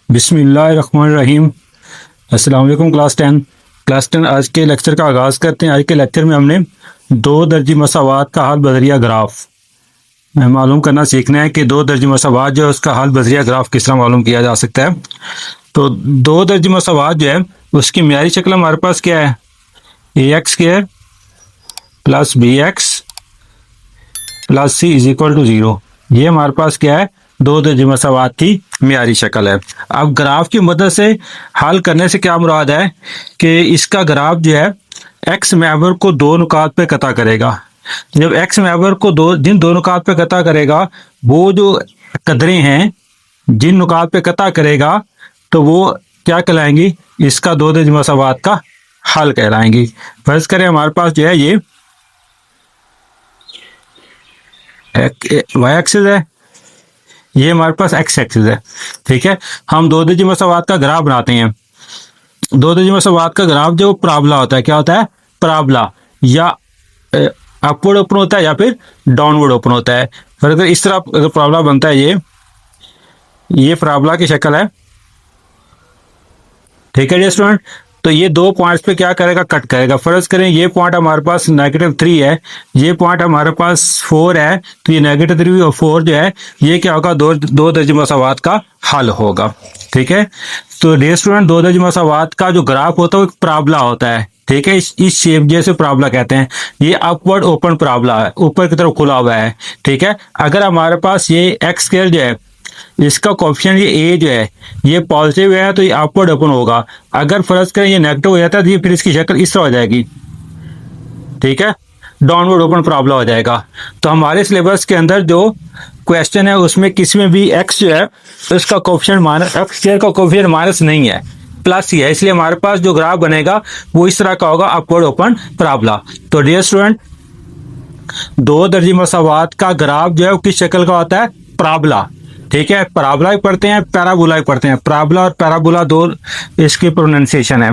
बिस्मिल्लाहिर्रहमानिर्रहीम। अस्सलाम वालेकुम क्लास टेन आज के लेक्चर का आगाज़ करते हैं। आज के लेक्चर में हमने दो दर्जी मसावात का हल बजरिया ग्राफ मालूम करना सीखना है कि दो दर्जी मसावात जो है उसका हल बजरिया ग्राफ किस तरह मालूम किया जा सकता है। तो दो दर्जी मसावात जो है उसकी म्यारी शक्ल हमारे पास क्या है, a x square plus b x plus c is equal to 0। ये हमारे पास क्या है, दो दर्जी मसावात की म्यारी शक्ल है। अब ग्राफ की मदद से हल करने से क्या मुराद है कि इसका ग्राफ जो है एक्स महवर को दो नुकात पे कता करेगा। जब एक्स महवर को जिन दो नुकात पे कता करेगा वो जो कदरें हैं जिन नुकात पे कता करेगा तो वो क्या कहलाएंगी, इसका दो दर्जी मसावात का हल कहलाएंगी। फर्ज करें हमारे पास जो है ये वाई एक्सिस है, ये हमारे पास एक्स एक्सिस है। ठीक है, हम दो दर्जी मसावात का ग्राफ बनाते हैं। दो दर्जी मसावात का ग्राफ जो पराबोला होता है, क्या होता है, पराबोला या अपवर्ड ओपन होता है या फिर डाउनवर्ड ओपन होता है। फिर अगर इस तरह अगर पराबोला बनता है, ये पराबोला की शक्ल है। ठीक है जी स्टूडेंट, तो ये दो पॉइंट्स पे क्या करेगा, कट करेगा। फर्ज करें ये पॉइंट हमारे पास -3 है, ये पॉइंट हमारे पास 4 है, तो ये -3 और 4 जो है ये क्या होगा, दो दर्जी मसावात का हल होगा। ठीक है, तो डियर स्टूडेंट दो दर्जी मसावात का जो ग्राफ होता है वो एक पराबोला होता है। ठीक है, इस शेप जैसे पराबोला कहते हैं। ये अपवर्ड ओपन पराबोला है, ऊपर की तरफ खुला हुआ है। ठीक है, अगर हमारे पास ये एक्स स्क्वायर जो है इसका कोएफिशिएंट ये ए जो है ये पॉजिटिव है तो ये अपवर्ड ओपन होगा। अगर फर्ज करें ये नेगेटिव हो जाता है तो ये फिर इसकी शक्ल इस तरह हो जाएगी। ठीक है, डाउनवर्ड ओपन प्रॉब्लम हो जाएगा। तो हमारे सिलेबस के अंदर जो क्वेश्चन है उसमें किसी में भी एक्स जो है तो इसका कोएफिशिएंट माइनस, एक्स स्क्वायर का कोएफिशिएंट माइनस नहीं है, प्लस ही है। इसलिए हमारे पास जो ग्राफ बनेगा वो इस तरह का होगा, अपवर्ड ओपन प्रॉब्लम। तो डियर स्टूडेंट दो दर्जी मसावात का ग्राफ जो है वो किस शक्ल का होता है, पराबोला। ठीक है, पराबोला ही पढ़ते हैं, पैराबोला ही पढ़ते हैं। पराबोला और पैराबोला दो इसकी प्रोनाउंसिएशन है।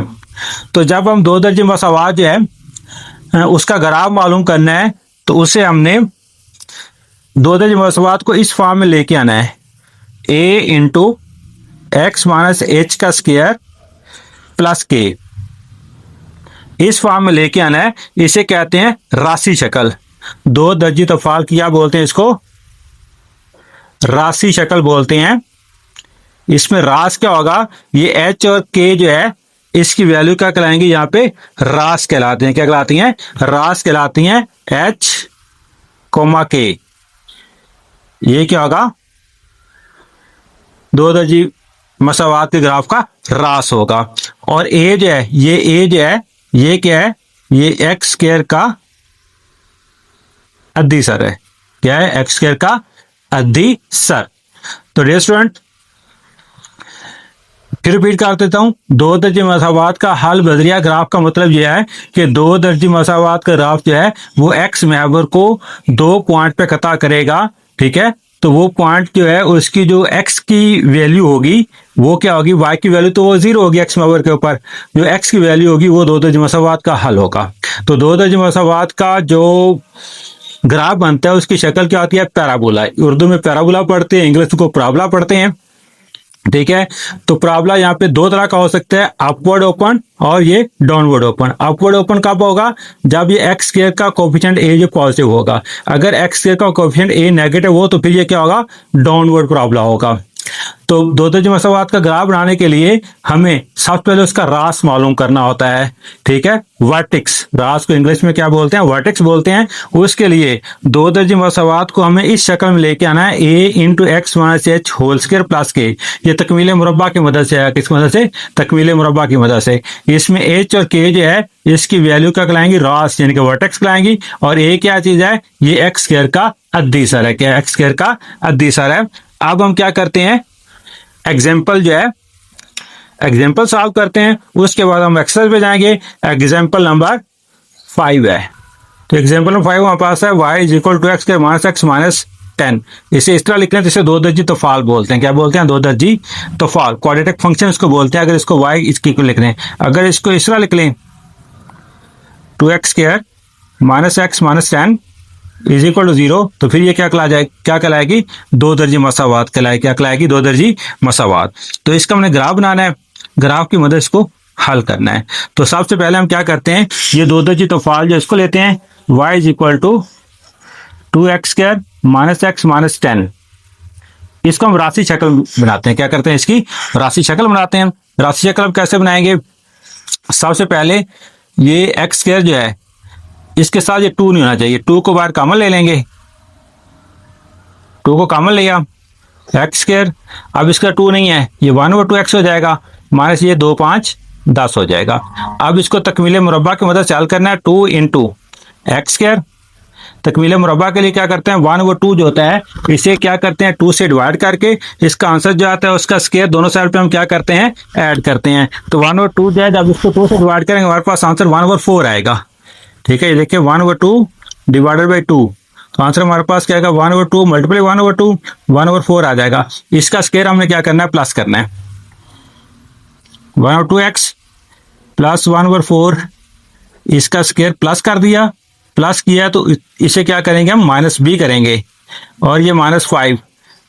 तो जब हम दो दर्जी मसावात जो है उसका ग्राफ मालूम करना है तो उसे हमने दो दर्जी मसावात को इस फॉर्म में लेके आना है, a into x minus H का स्क्वायर प्लस के। इस फॉर्म में लेके आना है, इसे कहते हैं राशि शक्ल। दो दर्जी तफाल क्या बोलते हैं, इसको राशि शक्ल बोलते हैं। इसमें रास क्या होगा, ये एच और के जो है इसकी वैल्यू क्या कहलाएंगी, यहाँ पे रास कहलाते हैं। क्या कहलाती हैं, रास कहलाती हैं, एच कोमा के। ये क्या होगा, दो दर्जी मसावात के ग्राफ का रास होगा। और ए जो है ये क्या है, ये एक्स स्क्वायर का अद्धी सर है। क्या है, एक्स स्क्वायर का अद्धी सर। तो डियर स्टूडेंट फिर रिपीट कर देता हूं, दो दर्जी मसावात का हल बजरिया ग्राफ का मतलब यह है कि दो दर्जी मसावात का ग्राफ जो है वो एक्स महवर को दो पॉइंट पे कता करेगा। ठीक है, तो वो पॉइंट जो है उसकी जो एक्स की वैल्यू होगी वो क्या होगी, वाई की वैल्यू तो वो 0 होगी एक्स महवर के ऊपर, जो एक्स की वैल्यू होगी वो दो दर्जी मसावात का हल होगा। तो दो दर्जी मसावात का जो ग्राफ बनता है उसकी शक्ल क्या होती है, पैराबोला। उर्दू में पैराबोला पढ़ते हैं, इंग्लिश को पराबोला पढ़ते हैं। ठीक है, तो पराबोला यहाँ पे दो तरह का हो सकता है, अपवर्ड ओपन और ये डाउनवर्ड ओपन। अपवर्ड ओपन कब होगा, जब ये एक्स स्क्वायर का कोएफिशिएंट ए जो पॉजिटिव होगा। अगर एक्स स्क्वायर का कोएफिशिएंट ए नेगेटिव हो तो फिर ये क्या होगा, डाउनवर्ड पराबोला होगा। तो दो दर्जी मसावात का ग्राफ बनाने के लिए हमें सबसे पहले उसका रास मालूम करना होता है। ठीक है, वर्टेक्स, रास को इंग्लिश में क्या बोलते हैं, वर्टेक्स बोलते हैं। उसके लिए दो दर्जी मसावात को हमें इस शक्ल में लेके आना है, a into x minus h whole square plus k. ये तकमील मुरब्बा की मदद से है, किस मदद से, तकमील मुरब्बा की मदद से। इसमें एच और के जो है इसकी वैल्यू क्या कहलाएंगी, रास यानी कि वर्टेक्स कहलाएंगी। और ए क्या चीज है, ये एक्स स्क्वायर का अद्धी सर है। क्या, एक्स स्क्वायर का अद्धी सर है। अब हम क्या करते हैं, एग्जाम्पल जो है एग्जाम्पल सॉल्व करते हैं, उसके बाद हम एक्सरसाइज पे जाएंगे। एग्जाम्पल नंबर 5 है। तो एग्जाम्पल नंबर 5 हमारे पास है y is equal to x के माइनस एक्स माइनस 10। इसे इस तरह लिख लें जिसे दो दर्जी तफाल बोलते हैं। क्या बोलते हैं, दो दर्जी तफाल, क्वाड्रेटिक फंक्शन इसको बोलते हैं। अगर इसको y इसकी को लिख लें, अगर इसको इस तरह लिख लें 2x square minus x minus 10 is equal to 0, तो फिर ये क्या कहलाएगी, दो दर्जी मसावात कहलाएगी। क्या कहलाएगी, दो दर्जी मसावात। तो इसका हमने ग्राफ बनाना है, ग्राफ की मदद इसको हल करना है। तो सबसे पहले हम क्या करते हैं, ये दो दर्जी तफाल जो इसको लेते हैं, y is equal to 2x² minus x minus 10, इसको हम राशि शक्ल बनाते हैं। क्या करते हैं, इसकी राशि शक्ल बनाते हैं। राशि शक्ल हम कैसे बनाएंगे, सबसे पहले ये x² जो है इसके साथ ये 2 नहीं होना चाहिए, 2 को बाहर कॉमन ले लेंगे, 2 को कॉमन लिया, x², अब इसका 2 नहीं है, ये 1/2x हो जाएगा, माइनस ये 2 5 10 हो जाएगा। अब इसको तकमीले मुरब्बा की मदद से हल करना है, 2 इंटू x²। तकमीले मुरब्बा के लिए क्या करते हैं, 1/2 जो होता है इसे क्या करते हैं 2 से डिवाइड करके इसका आंसर जो आता है उसका स्क्वायर दोनों साइड पे हम क्या करते हैं, ऐड करते हैं। तो 1/2 जो है जब इसको 2 से डिवाइड करेंगे हमारे पास आंसर 1/4 आएगा। ठीक है, ये देखिए 1/2 डिवाइडेड बाई 2, तो आंसर हमारे पास क्या आएगा, 1/2 मल्टीप्लाई 1/2 1/4 आ जाएगा। इसका स्क्वायर हमने क्या करना है, प्लस करना है, 1/2x प्लस 1/4, इसका स्क्वायर प्लस कर दिया, प्लस किया तो इसे क्या करेंगे हम माइनस b करेंगे, और ये -5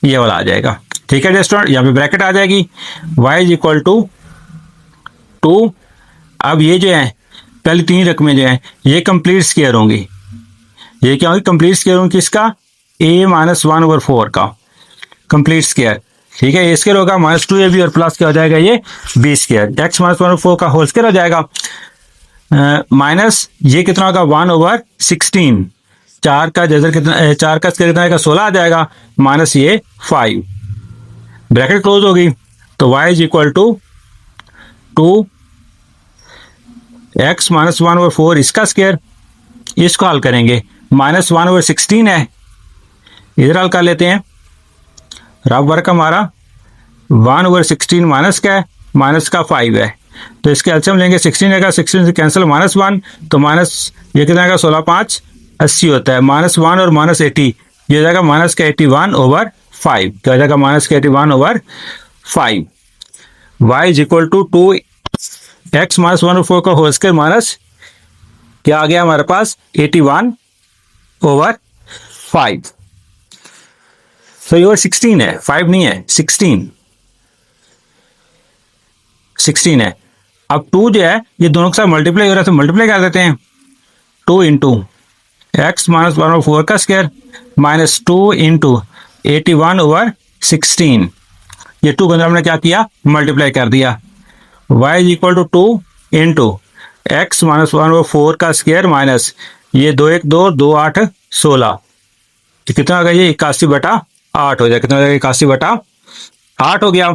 ये वाला आ जाएगा। ठीक है स्टूडेंट, यहाँ पे ब्रैकेट आ जाएगी, y इज इक्वल टू 2। अब ये जो है पहले 3 रकमें जो हैं ये कंप्लीट स्क्वायर होंगी, ये क्या होगी, कंप्लीट स्क्वायर होंगी किसका, a माइनस 1/4 का कंप्लीट स्क्वायर। ठीक है, ए स्क्वायर होगा माइनस 2ab और प्लस क्या हो जाएगा, ये b स्क्वायर, x माइनस 1/4 का होल स्क्वायर हो जाएगा, माइनस ये कितना होगा 1/16, 4 का जजर कितना, 4 का स्क्वायर कितना आएगा 16 आ जाएगा, माइनस ये 5, ब्रैकेट क्लोज होगी। तो y is equal to 2x minus 1/4 इसका स्क्वायर, इसको हल करेंगे, माइनस 1/16 है, इधर हल कर लेते हैं, रफ वर्क हमारा 1/16 माइनस क्या है, माइनस का 5 है, तो इसके एलसीएम लेंगे 16 आएगा, 16 से कैंसिल -1, तो माइनस ये कितना आएगा 16 5 80 होता है, -1 और -80 ये हो जाएगा माइनस का 81/5, क्या हो जाएगा माइनस का 81/5। y is equal to 2x minus 1/4 का होल स्क्वायर माइनस क्या आ गया हमारे पास 81/5। तो ये 16 है, 5 नहीं है, 16 है। अब 2 जो है ये दोनों के साथ मल्टीप्लाई हो रहा है, तो मल्टीप्लाई कर देते हैं, 2 इंटू एक्स माइनस 1/4 का स्क्वायर माइनस 2 इंटू 81/16, ये 2 को अंदर हमने क्या किया, मल्टीप्लाई कर दिया, y is equal to 2 into x minus 1/4 का स्क्वायर माइनस ये 2 1 2 2 8 16, तो कितना हो गया, ये 81/8 हो जाएगा, कितना हो जाएगा 81/8 हो गया।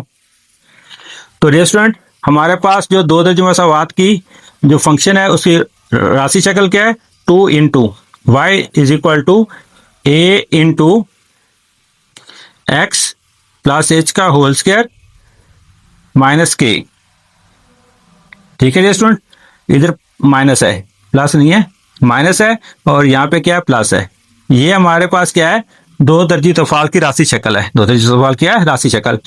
तो डियर स्टूडेंट हमारे पास जो दो दर्जे मसावात की जो फंक्शन है उसकी राशि शक्ल क्या है, 2 into y is equal to a into x plus h का होल स्क्वायर माइनस के। ठीक है डियर स्टूडेंट, इधर माइनस है, प्लस नहीं है, माइनस है, और यहाँ पे क्या है, प्लस है। ये हमारे पास क्या है, दो दर्जी तफाल की राशि शक्ल है, दो दर्जी तफाल क्या है, राशि शक्ल।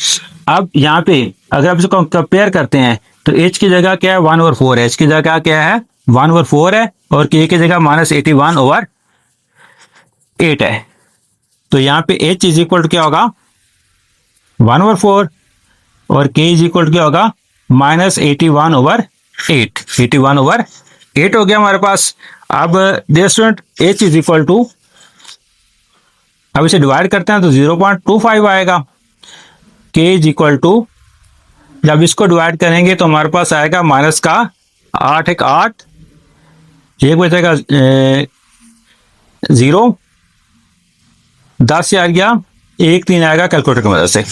अब यहाँ पे अगर आप इसको कंपेयर करते हैं तो h की जगह क्या है 1/4 है, h की जगह क्या है 1/4 है, और k की जगह -81/8 है। तो यहाँ पे h इज इक्वल टू क्या होगा 1/4 और k इज इक्वल टू क्या होगा -81/8, 81/8 हो गया हमारे पास। अब dear student h is equal to, अब इसे डिवाइड करते हैं तो 0.25 आएगा, k इज इक्वल टू, जब इसको डिवाइड करेंगे तो हमारे पास आएगा माइनस का 8 1 8, एक बचेगा 0, 10 से आ गया 1 3 आएगा कैलकुलेटर की मदद से।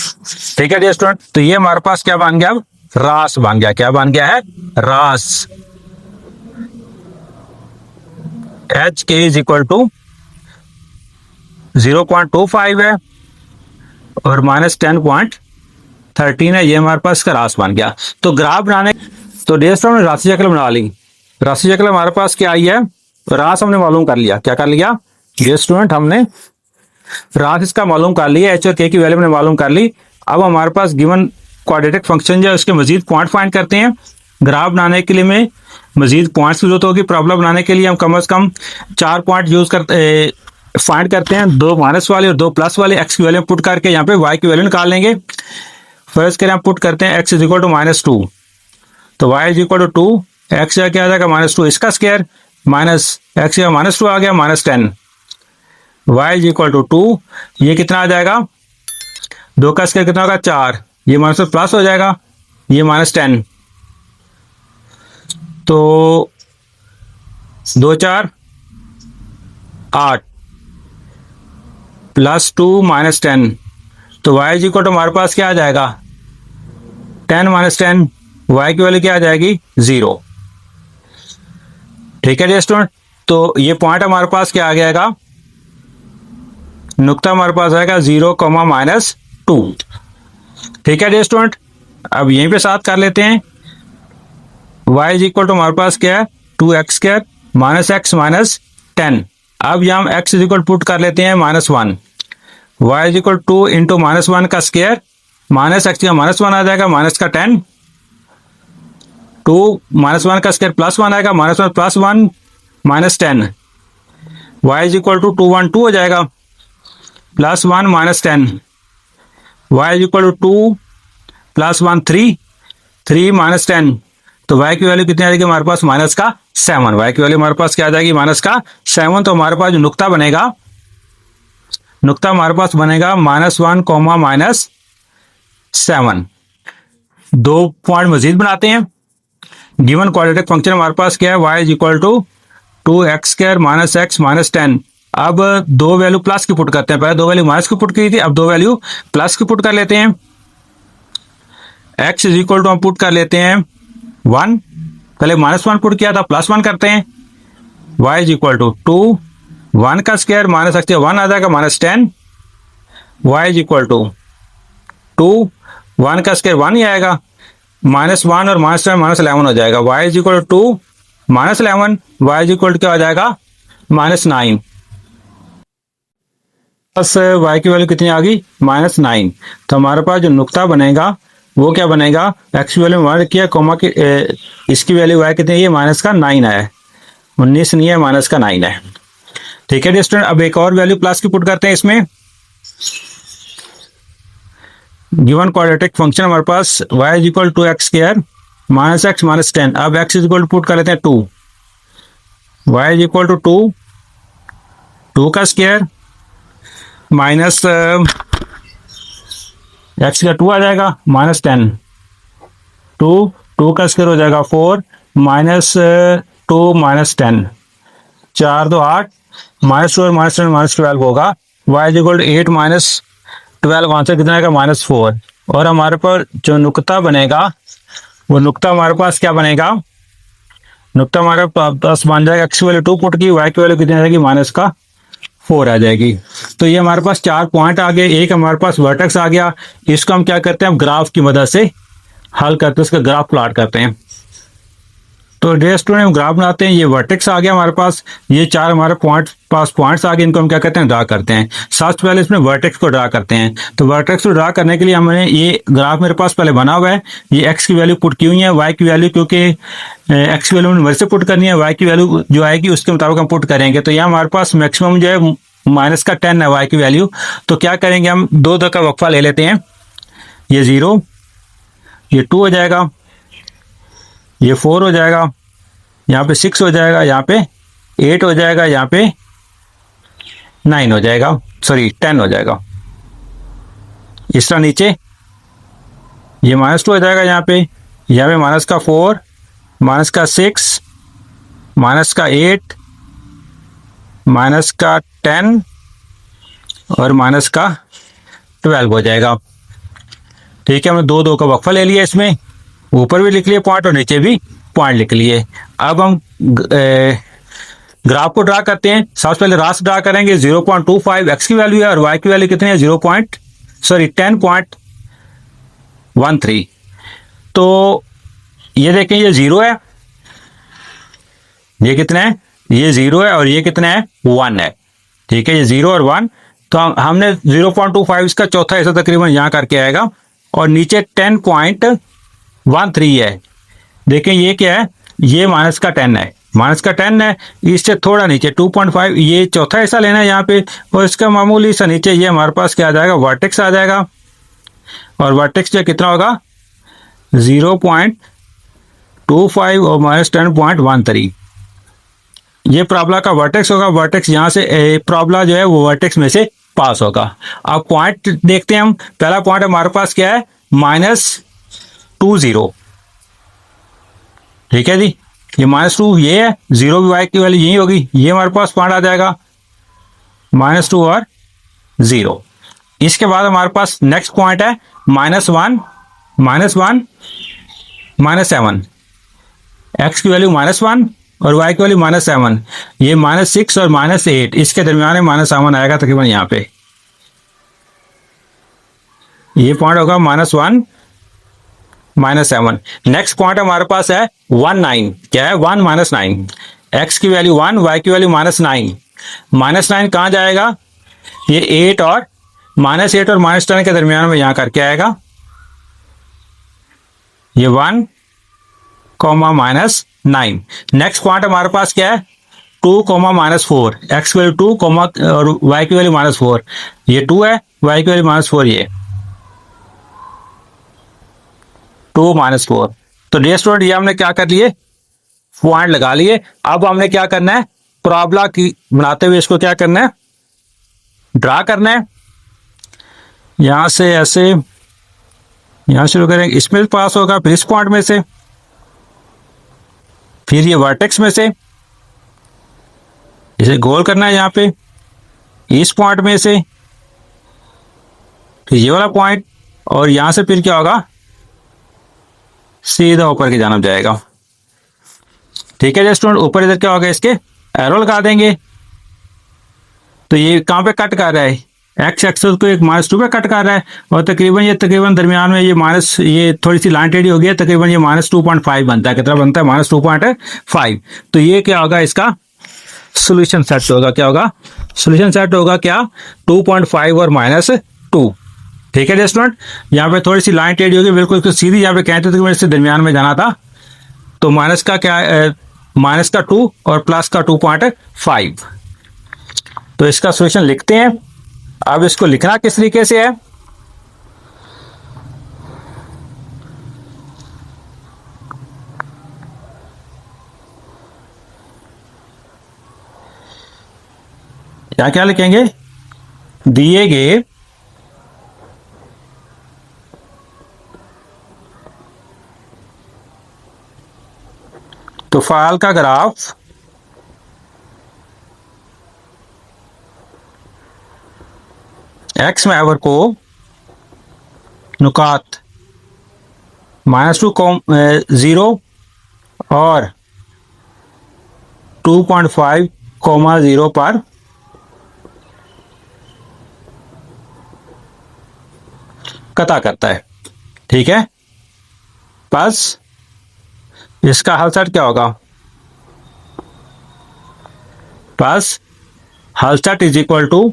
ठीक है डियर स्टूडेंट, तो ये हमारे पास क्या बन गया, रास बन गया, क्या बन गया है, रास। एच के इज इक्वल टू 0.25 है और -10.13 है, ये हमारे पास इसका रास बन गया। तो ग्राफ बनाने, तो डियर स्टूडेंट राशि शक्ल बना ली, राशि शक्ल हमारे पास क्या आई है, रास हमने मालूम कर लिया, क्या कर लिया डियर स्टूडेंट, हमने रास इसका मालूम कर लिया, एच और के की वैल्यू हमने मालूम कर ली। अब हमारे पास गिवन क्वाड्रेटिक फंक्शन जो है उसके मजीद पॉइंट फाइंड करते हैं। ग्राफ बनाने के लिए में मजीद पॉइंट्स की जरूरत होगी, प्रॉब्लम बनाने के लिए हम कम से कम 4 पॉइंट यूज करते फाइंड करते हैं, दो माइनस वाले और दो प्लस वाले एक्स की वैल्यू पुट करके यहाँ पे वाई की वैल्यू निकाल लेंगे। फर्स्ट करें, पुट करते हैं एक्स इज इक्वल टू -2, तो y is equal to 2, x क्या आ जाएगा -2 इसका स्क्वायर, माइनस एक्स का -2 आ गया -10, वाई इज इक्वल टू 2, ये कितना आ जाएगा, 2 का स्क्वायर कितना होगा 4, ये माइनस प्लस हो जाएगा, ये -10, तो 2 4 8 +2 -10, तो y इज इक्वल टू हमारे पास क्या आ जाएगा 10 -10, y की वैल्यू क्या आ जाएगी 0। ठीक है जी स्टूडेंट, तो ये पॉइंट हमारे पास क्या आ जाएगा, नुक्ता हमारे पास आएगा 0, -2। ठीक है जी स्टूडेंट, अब यहीं पे साथ कर लेते हैं, y इज इक्वल टू हमारे पास क्या है 2x² -x -10। अब यहाँ हम x इज इक्वल पुट कर लेते हैं -1, y इज इक्वल 2 इंटू -1 का स्क्वायर, -x का -1 आ जाएगा, माइनस का 10, 2 -1 का स्क्वायर +1 आएगा, -1 +1 -10, y इज इक्वल टू 2 1 2 हो जाएगा, +1 -10, y इज इक्वल टू 2 +1 3 3 -10, तो y की वैल्यू कितनी आ जाएगी हमारे पास -7, y की वैल्यू हमारे पास क्या आ जाएगी -7, तो हमारे पास जो नुक्ता बनेगा, नुक्ता हमारे पास बनेगा -1, -7। दो पॉइंट मजीद बनाते हैं। गिवन क्वाड्रेटिक फंक्शन हमारे पास क्या है, y is equal to 2x² -x -10। अब दो वैल्यू प्लस की पुट करते हैं, पहले दो वैल्यू माइनस की पुट की थी, अब दो वैल्यू प्लस की पुट कर लेते हैं। x इज इक्वल टू हम पुट कर लेते हैं 1, पहले -1 पुट किया था, +1 करते हैं, y इज इक्वल टू 2, 1 का स्क्वायर माइनस सकते 1 आ जाएगा -10, y इज इक्वल टू 2, 1 का स्क्वायर 1 ही आएगा, -1 और -11 हो जाएगा, y is equal to 11, y is equal to क्या हो जाएगा -9। बस y की वैल्यू कितनी आ गई -9, तो हमारे पास जो नुक्ता बनेगा वो क्या बनेगा, x की वैल्यू मार्क किया, कोमा की इसकी वैल्यू y कितनी है, ये -9 है, 19 नहीं है, -9 है। ठीक है स्टूडेंट, अब एक और वैल्यू प्लस की पुट करते हैं इसमें। गिवन क्वाड्रेटिक फंक्शन हमारे पास y is equal to x² -x -10। अब x is equal to put कर लेते हैं 2, y इज इक्वल टू 2 का स्क्वायर माइनस x का 2 आ जाएगा, -10, 2 का स्क्वायर हो जाएगा 4, -2 -10, 4 2 8, -2 और -10 -12 होगा, y is equal to 8 -12, answer कितना आएगा -4। और हमारे पर जो नुक्ता बनेगा वो नुक्ता हमारे पास क्या बनेगा, नुक्ता हमारे पास बन जाएगा x की वैल्यू 2 पुट की, y की वैल्यू कितनी आ जाएगी -4 आ जाएगी। तो ये हमारे पास 4 पॉइंट आ गए, एक हमारे पास वर्टेक्स आ गया, इसको हम क्या करते हैं, हम ग्राफ की मदद से हल करते हैं, उसका ग्राफ प्लॉट करते हैं। तो डे स्टूडेंट हम ग्राफ बनाते हैं, ये वर्टेक्स आ गया हमारे पास, ये 4 हमारे पॉइंट्स आ गए, इनको हम क्या करते हैं ड्रा करते हैं। सबसे पहले इसमें वर्टेक्स को ड्रा करते हैं, तो वर्टेक्स को ड्रा करने के लिए हमने ये ग्राफ मेरे पास पहले बना हुआ है, ये x की वैल्यू पुट की हुई है, y की वैल्यू क्योंकि x की वैल्यू हमने से पुट करनी है, y की वैल्यू जो आएगी उसके मुताबिक हम पुट करेंगे। तो यहाँ हमारे पास मैक्सिमम जो है -10 है y की वैल्यू, तो क्या करेंगे हम 2 का वक्फा ले लेते हैं, ये 0, ये 2 हो जाएगा, ये 4 हो जाएगा, यहाँ पे 6 हो जाएगा, यहाँ पे 8 हो जाएगा, यहाँ पे 9 हो जाएगा, सॉरी 10 हो जाएगा। इस तरह नीचे ये -2 हो जाएगा, यहाँ पे -4, -6, -8, -10 और -12 हो जाएगा। ठीक है, हमने 2 का वक्फा ले लिया, इसमें ऊपर भी लिख लिए पॉइंट और नीचे भी पॉइंट लिख लिए। अब हम ग्राफ को ड्रा करते हैं। सबसे पहले रास्ता ड्रा करेंगे, 0.25 x की वैल्यू है और y की वैल्यू कितनी है 10.13। तो ये देखें, ये 0 है, ये कितना है, ये 0 है और ये कितना है 1 है। ठीक है, ये 0 और 1, तो हमने 0.25 इसका चौथा हिस्सा तकरीबन यहाँ करके आएगा और नीचे 10.13 है। देखें ये क्या है, ये -10 है, माइनस का 10 है, इससे थोड़ा नीचे 2.5, ये चौथा हिस्सा लेना है यहाँ पे, और इसका मामूली सा नीचे ये हमारे पास क्या आ जाएगा, वर्टेक्स आ जाएगा, और वर्टेक्स जो कितना होगा 0.25 और माइनस 10.13, ये प्रॉब्लम का वर्टेक्स होगा। वर्टेक्स यहाँ से प्रॉब्लम जो है वो वर्टेक्स में से पास होगा। अब पॉइंट देखते हैं हम, पहला पॉइंट हमारे पास क्या है, -20, ठीक है जी, ये -2 ये है, 0 भी y की वैल्यू यही होगी, ये हमारे पास पॉइंट आ जाएगा -2 और 0। इसके बाद हमारे पास नेक्स्ट पॉइंट है -1, -7, x की वैल्यू -1 और y की वैल्यू -7, ये -6 और -8, इसके दरमियान में -7 आएगा तकरीबन यहाँ पे, ये पॉइंट होगा -1 -7। नेक्स्ट पॉइंट हमारे पास है 19, क्या है 1 -9, x की वैल्यू 1, y की वैल्यू -9, -9 कहाँ जाएगा, ये 8 और -8 और -10 के दरमियान में यहाँ करके आएगा, ये 1, -9। नेक्स्ट पॉइंट हमारे पास क्या है 2, -4, x की वैल्यू 2, और y की वैल्यू -4, ये 2 है, y की वैल्यू -4, ये 2 -4। तो डियर स्टूडेंट ये हमने क्या कर लिए, पॉइंट लगा लिए। अब हमने क्या करना है, प्रॉब्लम की बनाते हुए इसको क्या करना है, ड्रा करना है। यहां से ऐसे यहां शुरू करेंगे, इसमें पास होगा, फिर इस पॉइंट में से, फिर ये वर्टेक्स में से, इसे गोल करना है यहाँ पे, इस पॉइंट में से, फिर ये वाला पॉइंट, और यहां से फिर क्या होगा, सीधा ऊपर की जानब जाएगा, ठीक है स्टूडेंट। ऊपर इधर क्या होगा, इसके एरो लगा देंगे। तो ये कहाँ पे कट कर रहा है, एक्स एक्सेस को एक -2 पे कट कर रहा है, और तकरीबन दरमियान में ये थोड़ी सी लाइन टेढ़ी हो गई है, तकरीबन ये -2.5 बनता है, कितना बनता है -2.5। तो ये क्या होगा, इसका सोल्यूशन सेट होगा, क्या होगा, सोल्यूशन सेट होगा क्या, 2.5 और -2, ठीक है स्टूडेंट। यहाँ पे थोड़ी सी लाइन टेढ़ी होगी, बिल्कुल सीधी यहाँ पे कहते थे इससे दरमियान में जाना था, तो माइनस का क्या, माइनस का 2 और प्लस का 2.5। तो इसका सोल्यूशन लिखते हैं। अब इसको लिखना किस तरीके से है, क्या क्या लिखेंगे, दिए गए तुफाल का ग्राफ एक्स मैवर को नुकात -2, 0 और 2.5, 0 पर कता करता है, ठीक है। बस इसका हल सेट क्या होगा, बस हल सेट इज इक्वल टू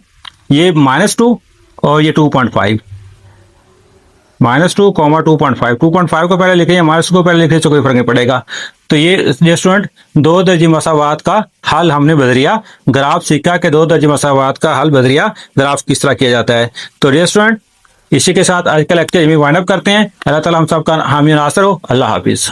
ये -2 और ये 2.5, -2, 2.5, 2.5 को पहले लिखे या -2 को पहले लिखे तो कोई फर्क नहीं पड़ेगा। तो ये स्टूडेंट 2 दर्जी मसावात का हल हमने बदरिया ग्राफ सीखा कि 2 दर्जी मसावात का हल बदरिया ग्राफ किस तरह किया जाता है। तो स्टूडेंट इसी के साथ आज का लेक्चर वाइंड अप करते हैं। अल्लाह ताला हम सबका हामी नासर हो। अल्लाह हाफिज़।